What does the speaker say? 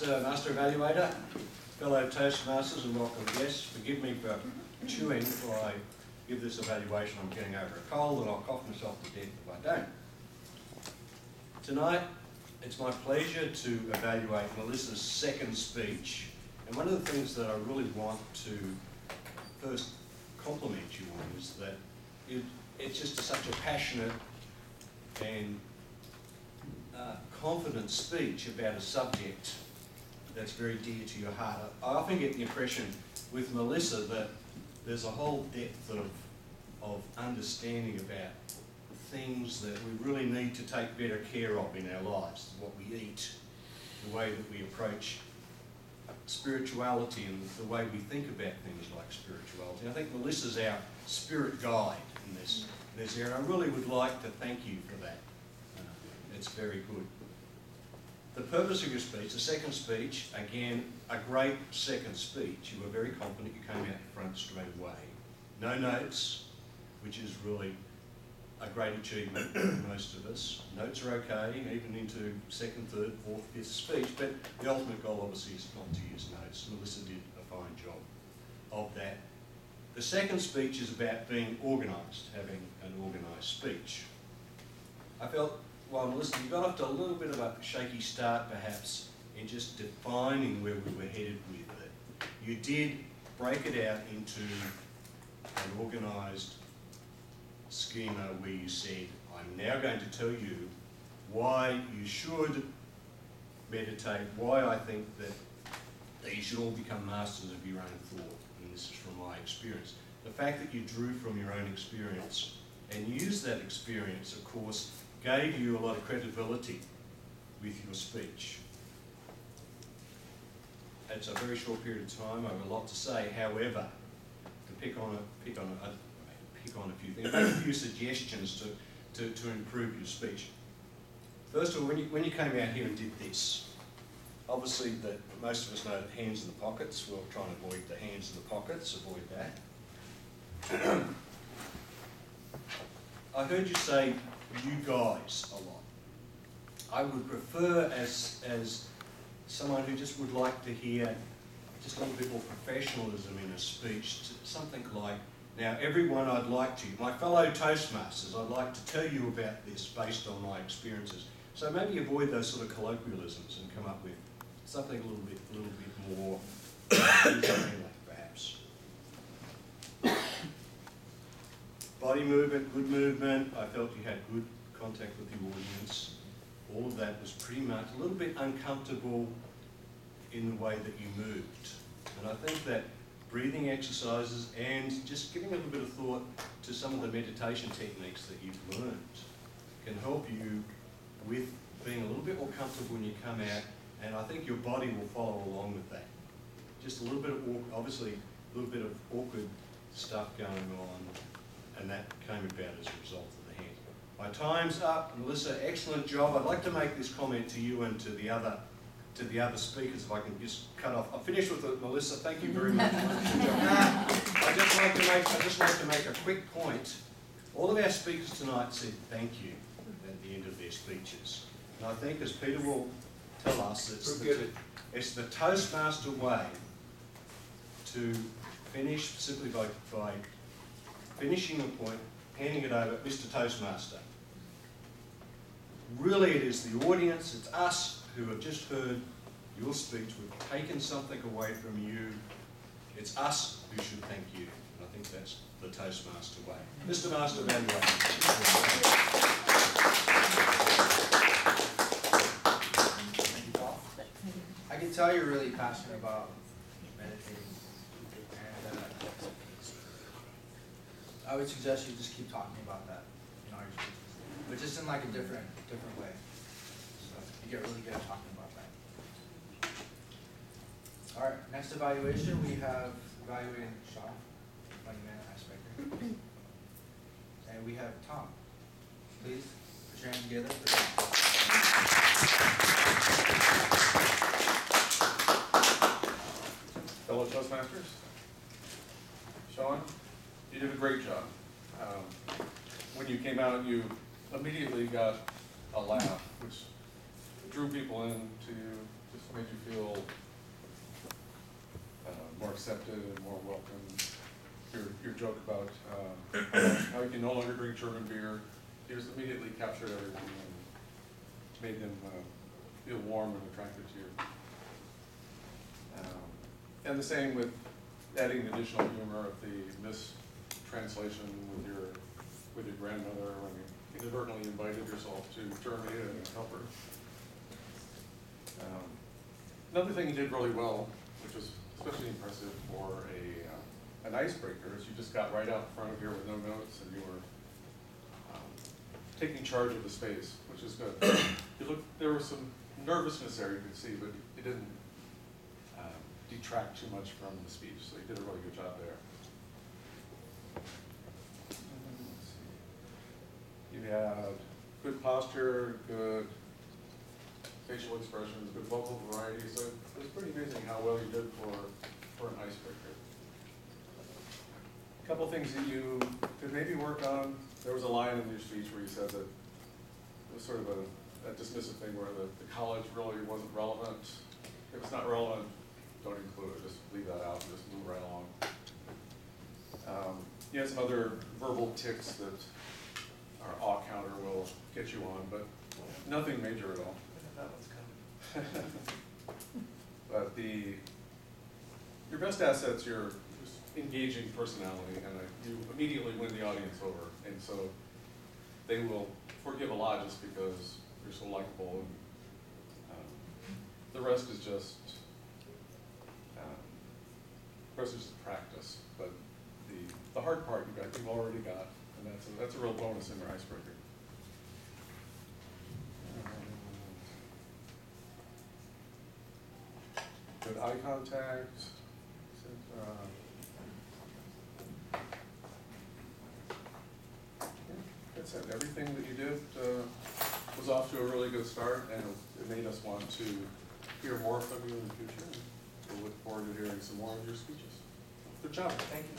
Master Evaluator, fellow Toastmasters and welcome guests. Forgive me for chewing while I give this evaluation. I'm getting over a cold and I'll cough myself to death if I don't. Tonight, it's my pleasure to evaluate Melissa's second speech. And one of the things that I really want to first compliment you on is that it's just such a passionate and confident speech about a subject that's very dear to your heart. I often get the impression with Melissa that there's a whole depth of understanding about things that we really need to take better care of in our lives, what we eat, the way that we approach spirituality and the way we think about things like spirituality. I think Melissa's our spirit guide in this area. I really would like to thank you for that. It's very good. The purpose of your speech, the second speech, again, a great second speech. You were very confident, you came out the front straight away. No notes, which is really a great achievement for most of us. Notes are okay, even into second, third, fourth, fifth speech, but the ultimate goal obviously is not to use notes. Melissa did a fine job of that. The second speech is about being organised, having an organised speech. I felt, well, Melissa, you got off to a little bit of a shaky start perhaps in just defining where we were headed with it. You did break it out into an organised schema where you said, I'm now going to tell you why you should meditate, why I think that you should all become masters of your own thought. And this is from my experience. The fact that you drew from your own experience and used that experience, of course, gave you a lot of credibility with your speech. It's a very short period of time, I have a lot to say. However, to pick on a few things, make a few suggestions to improve your speech. First of all, when you came out here and did this, obviously that most of us know that hands in the pockets. We'll try and avoid the hands in the pockets, avoid that. I heard you say you guys a lot. I would prefer as someone who just would like to hear just a little bit more professionalism in a speech, something like, now everyone I'd like to, my fellow Toastmasters, I'd like to tell you about this based on my experiences. So maybe avoid those sort of colloquialisms and come up with something a little bit more user-friendly, perhaps. Body movement, good movement. I felt you had good contact with the audience. All of that was pretty much a little bit uncomfortable in the way that you moved. And I think that breathing exercises and just giving a little bit of thought to some of the meditation techniques that you've learned can help you with being a little bit more comfortable when you come out, and I think your body will follow along with that. Just a little bit of, obviously, a little bit of awkward stuff going on, and that came about as a result of the hand. My time's up. Melissa, excellent job. I'd like to make this comment to you and to the other speakers, if I can just cut off. I'll finish with it, Melissa. Thank you very much. I'd just like to make a quick point. All of our speakers tonight said thank you at the end of their speeches. And I think, as Peter will tell us, it's the Toastmaster way to finish simply by finishing a point, handing it over, Mr. Toastmaster. Really, it is the audience, it's us who have just heard your speech. We've taken something away from you. It's us who should thank you. And I think that's the Toastmaster way. Mr. Master Evaluator. Thank you, Paul. I can tell you're really passionate about meditating. And I would suggest you just keep talking about that in all your speeches. But just in like a different way. So you get really good at talking about that. All right, next evaluation, we have evaluating Sean, funny man, icebreaker. And we have Tom. Please put your hands together for Tom. Fellow Toastmasters, Sean, you did a great job. When you came out, you immediately got a laugh, which drew people in to just made you feel more accepted and more welcome. Your joke about how you can no longer drink German beer, he just immediately captured everyone and made them feel warm and attracted to you. And the same with adding the additional humor of the mistranslation with your grandmother when you inadvertently invited yourself to Germany and help her. Another thing you did really well, which was especially impressive for an icebreaker, is you just got right out in front of here with no notes and you were taking charge of the space, which is good. There was some nervousness there you could see, but it didn't detract too much from the speech, so you did a really good job there. Let's see. You had good posture, good facial expressions, good vocal variety, so it was pretty amazing how well you did for an icebreaker. A couple things that you could maybe work on. There was a line in your speech where you said that it was sort of a dismissive thing where the college really wasn't relevant. If it's not relevant, don't include it, just leave that out and just move right along. You had some other verbal tics that our awe counter will get you on, but nothing major at all. That one's coming. But your best asset's your just engaging personality, and you immediately win the audience over, and so they will forgive a lot just because you're so likable, and the rest is just practice. But the hard part you've already got, and that's a real bonus in your icebreaker. Good eye contact. That's it. Everything that you did was off to a really good start, and it made us want to hear more from you in the future. And we'll look forward to hearing some more of your speeches. Good job. Thank you.